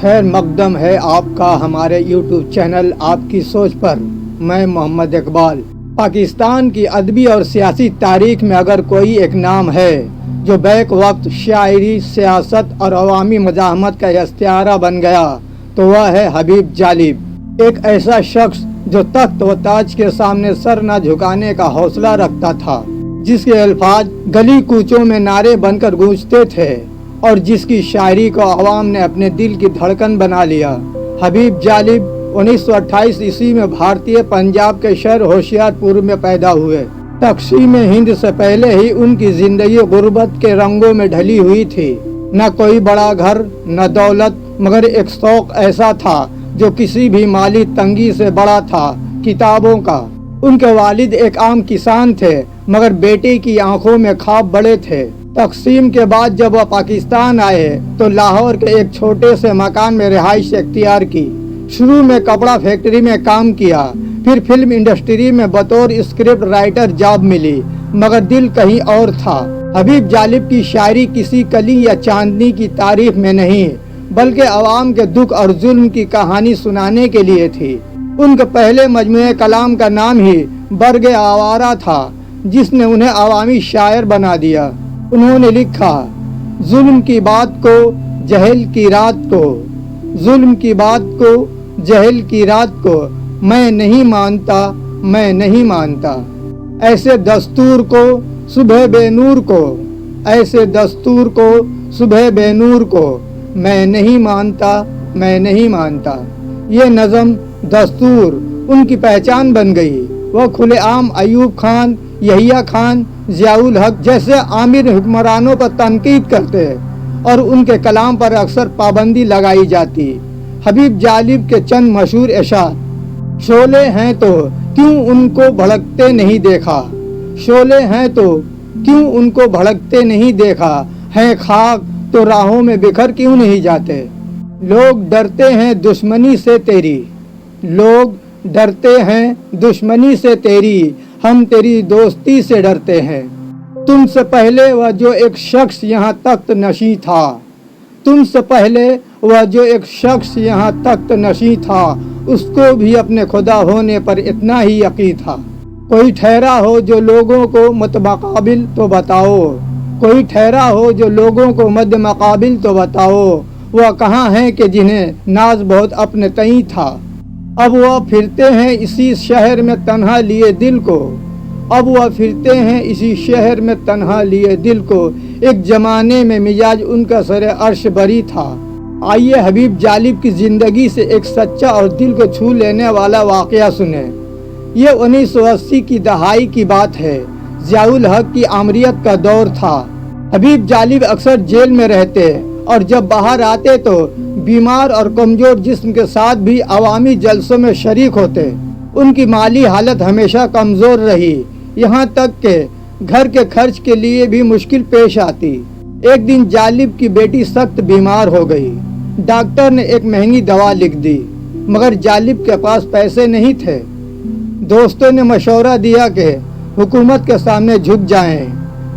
خیر مقدم ہے آپ کا ہمارے یوٹیوب چینل آپ کی سوچ پر۔ میں محمد اقبال۔ پاکستان کی ادبی اور سیاسی تاریخ میں اگر کوئی ایک نام ہے جو بیک وقت شاعری، سیاست اور عوامی مزاحمت کا استعارہ بن گیا تو وہ ہے حبیب جالب۔ ایک ایسا شخص جو تخت و تاج کے سامنے سر نہ جھکانے کا حوصلہ رکھتا تھا، جس کے الفاظ گلی کوچوں میں نعرے بن کر گونجتے تھے اور جس کی شاعری کو عوام نے اپنے دل کی دھڑکن بنا لیا۔ حبیب جالب 1928 عیسوی میں بھارتی پنجاب کے شہر ہوشیار پور میں پیدا ہوئے۔ تقسیم ہند سے پہلے ہی ان کی زندگی غربت کے رنگوں میں ڈھلی ہوئی تھی۔ نہ کوئی بڑا گھر، نہ دولت، مگر ایک شوق ایسا تھا جو کسی بھی مالی تنگی سے بڑا تھا، کتابوں کا۔ ان کے والد ایک عام کسان تھے، مگر بیٹے کی آنکھوں میں خواب بڑے تھے۔ تقسیم کے بعد جب وہ پاکستان آئے تو لاہور کے ایک چھوٹے سے مکان میں رہائش اختیار کی۔ شروع میں کپڑا فیکٹری میں کام کیا، پھر فلم انڈسٹری میں بطور اسکرپٹ رائٹر جاب ملی، مگر دل کہیں اور تھا۔ حبیب جالب کی شاعری کسی کلی یا چاندنی کی تعریف میں نہیں، بلکہ عوام کے دکھ اور ظلم کی کہانی سنانے کے لیے تھی۔ ان کے پہلے مجموعہ کلام کا نام ہی برگ آوارہ تھا، جس نے انہیں عوامی شاعر بنا دیا۔ انہوں نے لکھا: ظلم کی بات کو جہل کی رات کو، ظلم کی بات کو جہل کی رات کو، میں نہیں مانتا، میں نہیں مانتا۔ ایسے دستور کو صبح بے نور کو، ایسے دستور کو صبح بے نور کو، میں نہیں مانتا، میں نہیں مانتا۔ یہ نظم دستور ان کی پہچان بن گئی۔ وہ کھلے عام ایوب خان، یحییٰ خان، ضیاء الحق جیسے عامر حکمرانوں پر تنقید کرتے اور ان کے کلام پر اکثر پابندی لگائی جاتی۔ حبیب جالب کے چند مشہور اشعار: شعلے ہیں تو کیوں ان کو بھڑکتے نہیں دیکھا، شعلے ہیں تو کیوں ان کو بھڑکتے نہیں دیکھا، ہیں خاک تو راہوں میں بکھر کیوں نہیں جاتے۔ لوگ ڈرتے ہیں دشمنی سے تیری، لوگ ڈرتے ہیں دشمنی سے تیری، ہم تیری دوستی سے ڈرتے ہیں۔ تم سے پہلے وہ جو ایک شخص یہاں تخت نشین تھا، تم سے پہلے وہ جو ایک شخص یہاں تخت نشین تھا، اس کو بھی اپنے خدا ہونے پر اتنا ہی یقین تھا۔ کوئی ٹھہرا ہو جو لوگوں کو مد مقابل تو بتاؤ، کوئی ٹھہرا ہو جو لوگوں کو مد مقابل تو بتاؤ، وہ کہاں ہیں کہ جنہیں ناز بہت اپنے تئیں تھا۔ اب وہ پھرتے ہیں اسی شہر میں تنہا لیے دل کو، اب وہ پھرتے ہیں اسی شہر میں تنہا لیے دل کو، ایک زمانے میں مزاج ان کا سر عرش بری تھا۔ آئیے حبیب جالب کی زندگی سے ایک سچا اور دل کو چھو لینے والا واقعہ سنیں۔ یہ 1980 کی دہائی کی بات ہے۔ ضیاء الحق کی آمریت کا دور تھا۔ حبیب جالب اکثر جیل میں رہتے اور جب باہر آتے تو بیمار اور کمزور جسم کے ساتھ بھی عوامی جلسوں میں شریک ہوتے۔ ان کی مالی حالت ہمیشہ کمزور رہی، یہاں تک کہ گھر کے خرچ کے لیے بھی مشکل پیش آتی۔ ایک دن جالب کی بیٹی سخت بیمار ہو گئی۔ ڈاکٹر نے ایک مہنگی دوا لکھ دی، مگر جالب کے پاس پیسے نہیں تھے۔ دوستوں نے مشورہ دیا کہ حکومت کے سامنے جھک جائیں،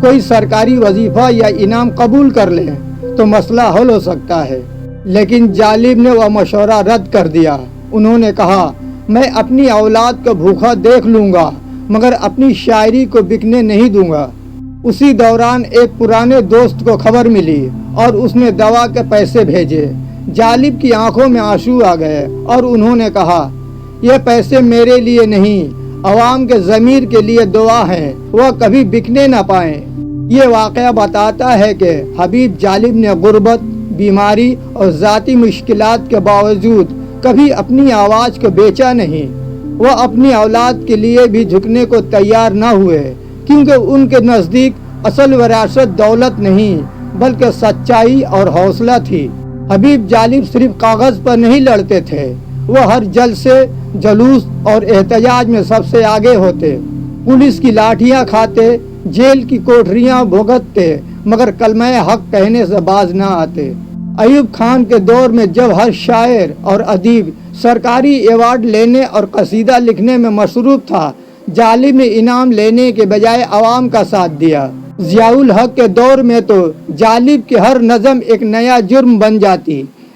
کوئی سرکاری وظیفہ یا انعام قبول کر لیں تو مسئلہ حل ہو سکتا ہے۔ لیکن جالب نے وہ مشورہ رد کر دیا۔ انہوں نے کہا، میں اپنی اولاد کو بھوکا دیکھ لوں گا، مگر اپنی شاعری کو بکنے نہیں دوں گا۔ اسی دوران ایک پرانے دوست کو خبر ملی اور اس نے دوا کے پیسے بھیجے۔ جالب کی آنکھوں میں آنسو آ گئے اور انہوں نے کہا، یہ پیسے میرے لیے نہیں، عوام کے ضمیر کے لیے دعا ہے، وہ کبھی بکنے نہ پائیں۔ یہ واقعہ بتاتا ہے کہ حبیب جالب نے غربت، بیماری اور ذاتی مشکلات کے باوجود کبھی اپنی آواز کو بیچا نہیں۔ وہ اپنی اولاد کے لیے بھی جھکنے کو تیار نہ ہوئے، کیونکہ ان کے نزدیک اصل وراثت دولت نہیں بلکہ سچائی اور حوصلہ تھی۔ حبیب جالب صرف کاغذ پر نہیں لڑتے تھے، وہ ہر جلسے، جلوس اور احتجاج میں سب سے آگے ہوتے۔ پولیس کی لاٹھیاں کھاتے، جیل کی کوٹریاں بھگتتے، مگر کلمہ حق کہنے سے باز نہ آتے۔ ایوب خان کے دور میں جب ہر شاعر اور ادیب سرکاری ایوارڈ لینے اور قصیدہ لکھنے میں مصروف تھا، جالب نے انعام لینے کے بجائے عوام کا ساتھ دیا۔ ضیاء الحق کے دور میں تو جالب کی ہر نظم ایک نیا جرم بن جاتی،